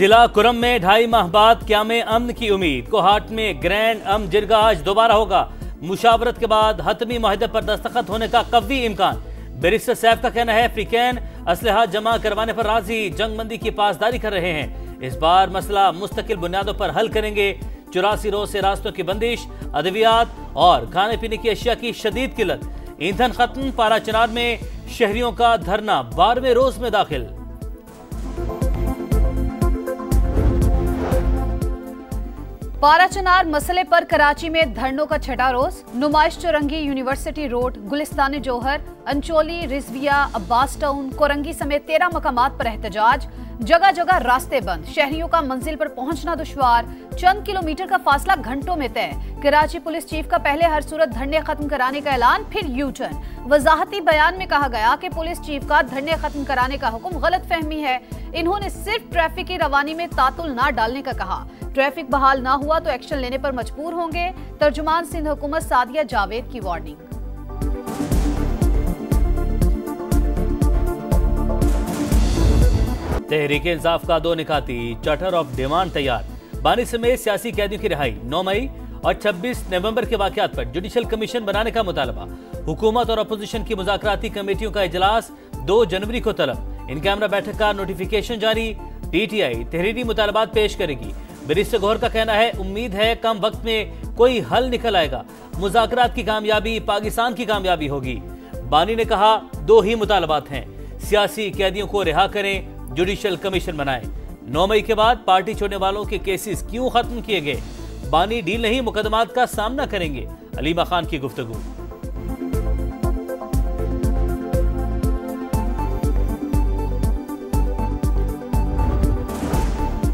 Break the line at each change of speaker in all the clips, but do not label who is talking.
जिला कुरम में 2.5 माह बाद क़याम अमन की उम्मीद। कोहाट में ग्रैंड अमन जिरगा आज दोबारा होगा। मुशावरत के बाद हतमी माहिदे पर दस्तखत होने का कवी इम्कान। बैरिस्टर सैफ का कहना है अफ्रीकैन असलहा जमा करवाने पर राजी, जंगबंदी की पासदारी कर रहे हैं। इस बार मसला मुस्तकिल बुनियादों पर हल करेंगे। 84 रोज से रास्तों की बंदिश, अद्वियात और खाने पीने की अशिया की शदीद किल्लत। ईंधन खत्म, पारा चिनार में शहरियों का धरना 12वें रोज में दाखिल।
पारा चिनार मसले पर कराची में धरनों का छठा रोज। नुमाइश चौरंगी, यूनिवर्सिटी रोड, गुलिस्तान जोहर, अंचोली, रिजविया, अब्बास टाउन, कोरंगी समेत 13 मकामात पर एहतजाज। जगह जगह रास्ते बंद, शहरियों का मंजिल पर पहुंचना दुश्वार। चंद किलोमीटर का फासला घंटों में तय। कराची पुलिस चीफ का पहले हर सूरत धरने खत्म कराने का ऐलान, फिर यू टर्न। वजाहती बयान में कहा गया कि पुलिस चीफ का धरने खत्म कराने का हुक्म गलत फहमी है। इन्होंने सिर्फ ट्रैफिक की रवानी में तातुल ना डालने का कहा। ट्रैफिक बहाल ना हुआ तो एक्शन लेने पर मजबूर होंगे। तर्जुमान सिंध हुकूमत सादिया जावेद की वार्निंग।
तहरीक इंसाफ का 2 निकाती चार्टर ऑफ डिमांड तैयार। बानी समेत सियासी कैदियों की रिहाई। 9 मई और 26 नवंबर के वाकयात पर जुडिशल कमीशन बनाने का मुतालबा। हुकूमत और अपोजिशन की मुज़ाकराती कमेटियों का इजलास 2 जनवरी को तलब। इन कैमरा बैठक का नोटिफिकेशन जारी। पीटीआई तहरीरी मुतालबात पेश करेगी। बैरिस्टर गौहर का कहना है उम्मीद है कम वक्त में कोई हल निकल आएगा। मुज़ाकरात की कामयाबी पाकिस्तान की कामयाबी होगी। बानी ने कहा 2 ही मुतालबात हैं, सियासी कैदियों को रिहा करें, जुडिशल कमीशन बनाएं। 9 मई के बाद पार्टी छोड़ने वालों के केसेस क्यों खत्म किए गए? बानी डील नहीं मुकदमात का सामना करेंगे। अलीमा खान की गुफ्तगू।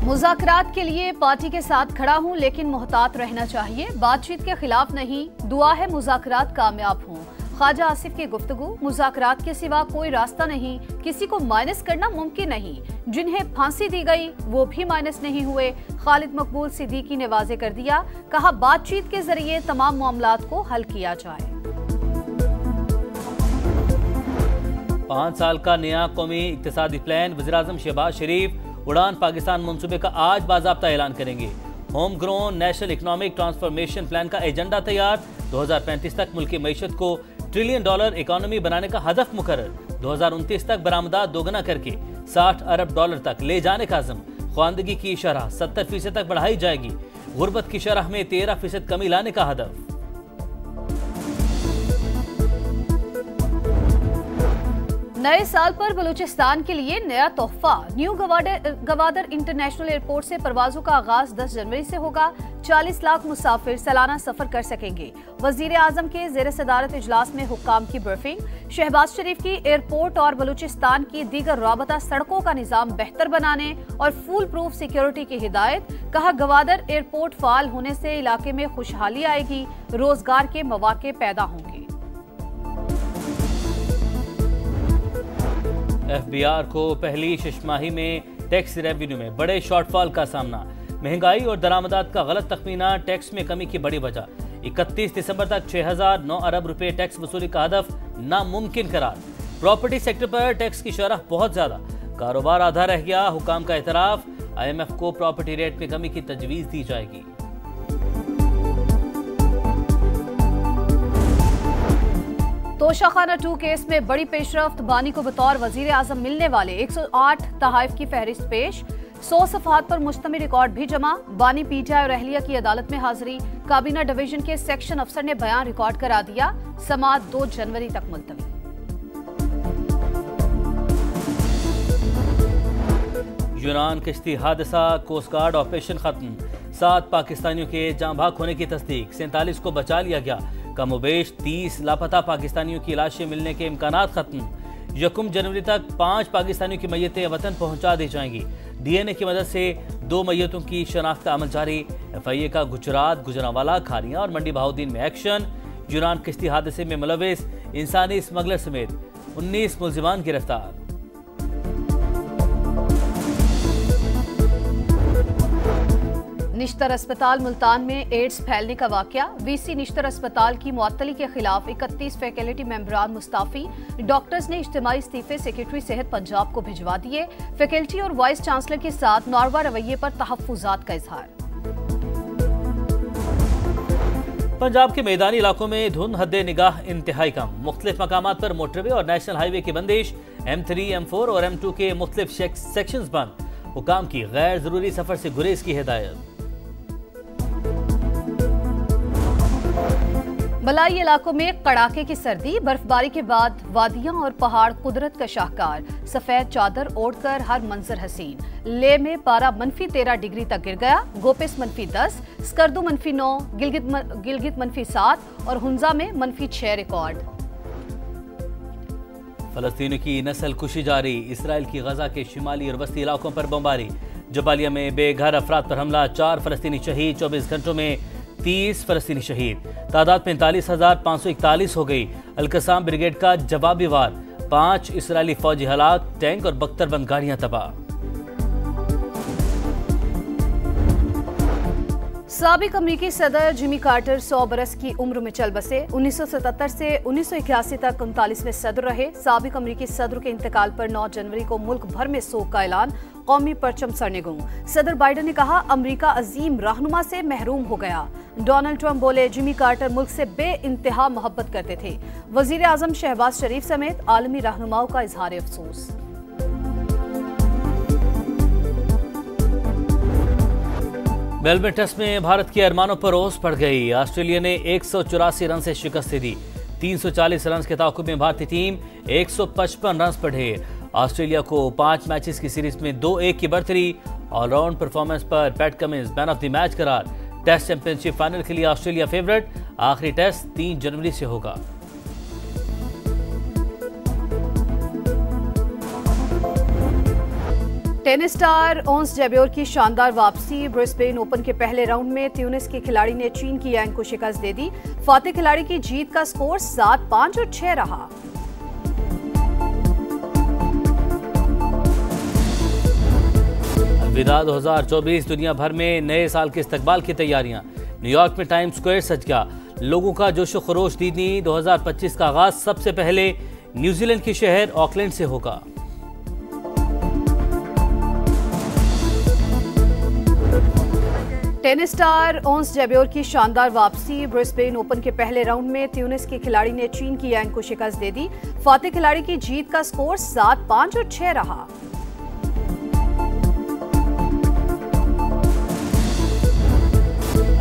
मुज़ाकरात के लिए पार्टी के साथ खड़ा हूं, लेकिन मोहतात रहना चाहिए। बातचीत के खिलाफ नहीं, दुआ है मुज़ाकरात कामयाब हों। ख्वाजा आसिफ की गुफ्तगू। मुज़ाकरात के सिवा कोई रास्ता नहीं, किसी को माइनस करना मुमकिन नहीं। जिन्हें फांसी दी गई वो भी माइनस नहीं हुए। खालिद मकबूल सिद्दीकी ने वाजे कर दिया, कहा बातचीत के जरिए तमाम मामलात को हल किया जाए।
5 साल का नया कौमी इक्तिसादी प्लान। वज़ीर-ए-आज़म शहबाज शरीफ उड़ान पाकिस्तान मंसूबे का आज बाज़ाब्ता ऐलान करेंगे। Home grown national economic transformation plan का एजेंडा तैयार। 2035 तक मुल्क की मईशत को $1 ट्रिलियन इकोनॉमी बनाने का हदफ मुकर्रर। 2029 तक बरामदात दोगुना करके $60 अरब तक ले जाने का अज़म। ख्वानदगी की शरह 70% तक बढ़ाई जाएगी। गुर्बत की शरह में 13% कमी लाने का हदफ।
नए साल पर बलूचिस्तान के लिए नया तोहफा। न्यू गवादर इंटरनेशनल एयरपोर्ट से परवाजों का आगाज 10 जनवरी से होगा। 40 लाख मुसाफिर सालाना सफर कर सकेंगे। वजीर आजम के जेर सदारत इजलास में हुक्काम की ब्रीफिंग। शहबाज शरीफ की एयरपोर्ट और बलूचिस्तान की दीगर राबता सड़कों का निजाम बेहतर बनाने और फुल प्रूफ सिक्योरिटी की हिदायत। कहा गवादर एयरपोर्ट फाल होने से इलाके में खुशहाली आएगी, रोजगार के मौके पैदा होंगे।
एफबीआर को पहली छमाही में टैक्स रेवेन्यू में बड़े शॉर्टफॉल का सामना। महंगाई और दरामदात का गलत तखमीना टैक्स में कमी की बड़ी वजह। 31 दिसंबर तक 6009 अरब रुपए टैक्स वसूली का हदफ नामुमकिन करार। प्रॉपर्टी सेक्टर पर टैक्स की शरह बहुत ज्यादा, कारोबार आधा रह गया। हुकाम का एतराफ। IMF को प्रॉपर्टी रेट में कमी की तजवीज दी जाएगी।
तोशाखाना 2 केस में बड़ी पेशरफ्त। बानी को बतौर वजीर आजम मिलने वाले 108 तहाइफ की फहरिस्त पेश। 100 सफहात पर मुश्तमिल रिकॉर्ड भी जमा। बानी पीटीआई और अहलिया की अदालत में हाजिरी। काबीना डिवीजन के सेक्शन अफसर ने बयान रिकॉर्ड करा दिया। समाअत 2 जनवरी तक मुलतवी।
यूनान किश्ती हादसा, कोस्ट गार्ड ऑपरेशन खत्म। 7 पाकिस्तानियों के जाँ भाग होने की तस्दीक। 47 को बचा लिया गया। कमोबेश 30 लापता पाकिस्तानियों की लाशें मिलने के इम्कानात खत्म। 1 जनवरी तक 5 पाकिस्तानियों की मैयतें वतन पहुंचा दी जाएंगी। DNA की मदद से 2 मैयतों की शनाख्त का अमल जारी। FIA का गुजरात, गुजरांवाला, खारियां और मंडी बहाउद्दीन में एक्शन। यूनान किश्ती हादसे में मुलविस इंसानी स्मगलर समेत 19 मुल्जिमान गिरफ्तार।
निश्तर अस्पताल मुल्तान में एड्स फैलने का वाकया। वीसी निश्तर अस्पताल की मुअत्तली के खिलाफ 31 फैकल्टी मेंबरान मुस्ताफी। डॉक्टर्स ने इज्तिमाई इस्तीफे सेक्रेटरी सेहत पंजाब को भिजवा दिए। फैकल्टी और वाइस चांसलर के साथ नौरवा रवैये पर तहफ्फुजात का इजहार।
पंजाब के मैदानी इलाकों में धुंध हद्दे निगाह इंतहाई कम। मुख्तलिफ मकामात पर मोटरवे और नेशनल हाईवे की बंदिश। M3, M4 और M2 के मुख्तलिफ सेक्शंस बंद। हुकाम की गैर जरूरी सफर से गुरेज की हिदायत।
मलाई इलाकों में कड़ाके की सर्दी। बर्फबारी के बाद वादियां और पहाड़ कुदरत का शाहकार। सफेद चादर ओढ़कर हर मंजर हसीन। ले में पारा -13 डिग्री तक गिर गया। गोपेस -10, स्कर्दू -9, गिलगित -7 और हुंजा में -6 रिकॉर्ड।
फलस्तीनियों की नस्ल कुशी जारी। इसराइल की गजा के शिमाली और वस्ती इलाकों पर बमबारी। जबालिया में बेघर अफराद पर हमला। 4 फलस्तीनी शहीद। 24 घंटों में 30 फलस्तीनी शहीद। तादाद 45,541 हो गई। अलकसाम ब्रिगेड का जवाबी वार। 5 इसराइली फौजी हलाक। टैंक और बख्तरबंद गाड़ियां तबाह।
साबिक अमरीकी सदर जिमी कार्टर 100 बरस की उम्र में चल बसे। 1977 से 1981 तक 39वें सदर रहे। साबिक अमरीकी सदर के इंतकाल पर 9 जनवरी को मुल्क भर में सोग का ऐलान। कौमी परचम सरनेगूं। सदर बाइडन ने कहा, अमरीका अजीम रहनुमा से महरूम हो गया। डोनाल्ड ट्रंप बोले, जिमी कार्टर मुल्क से बेइंतहा मोहब्बत करते थे। वजीर आजम शहबाज शरीफ समेत आलमी रहनुमाओं का इजहार अफसोस।
मेलबर्न टेस्ट में भारत के अरमानों पर ओस पड़ गई। ऑस्ट्रेलिया ने 184 रन से शिकस्त दी। 340 रन के ताकुब में भारतीय टीम 155 रन पर ढेर। ऑस्ट्रेलिया को 5 मैचेस की सीरीज में 2-1 की बढ़तरी। ऑलराउंड परफॉर्मेंस पर PAT Cummins man of the match करार। टेस्ट चैंपियनशिप फाइनल के लिए ऑस्ट्रेलिया फेवरेट। आखिरी टेस्ट 3 जनवरी से होगा।
टेनिस स्टार ओंस जेब्योर की शानदार वापसी। ब्रिस्बेन ओपन के पहले राउंड में ट्यूनिस के खिलाड़ी ने चीन की यांग को शिकस्त दे दी। फातेह खिलाड़ी की जीत का स्कोर 7, 5 और 6 रहा।
विदा 2024। दुनिया भर में नए साल के इस्तकबाल की तैयारियां। न्यूयॉर्क में टाइम्स स्क्वायर सज गया। लोगों का जोशो खरोश। दीदी 2025 का आगाज सबसे पहले न्यूजीलैंड के शहर ऑकलैंड से होगा।
टेनिस स्टार ओंस जेब्योर की शानदार वापसी। ब्रिस्बेन ओपन के पहले राउंड में ट्यूनिस के खिलाड़ी ने चीन की यांग को शिकस्त दे दी। फातेह खिलाड़ी की जीत का स्कोर 7, 5 और 6 रहा।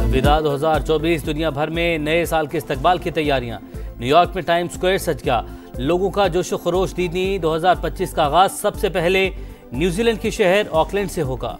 विदा 2024। दुनिया भर में नए साल के इस्तकबाल की तैयारियां। न्यूयॉर्क में टाइम्स स्क्वायर सज गया। लोगों का जोशो खरोश। दीदी 2025 का आगाज सबसे पहले न्यूजीलैंड के शहर ऑकलैंड से होगा।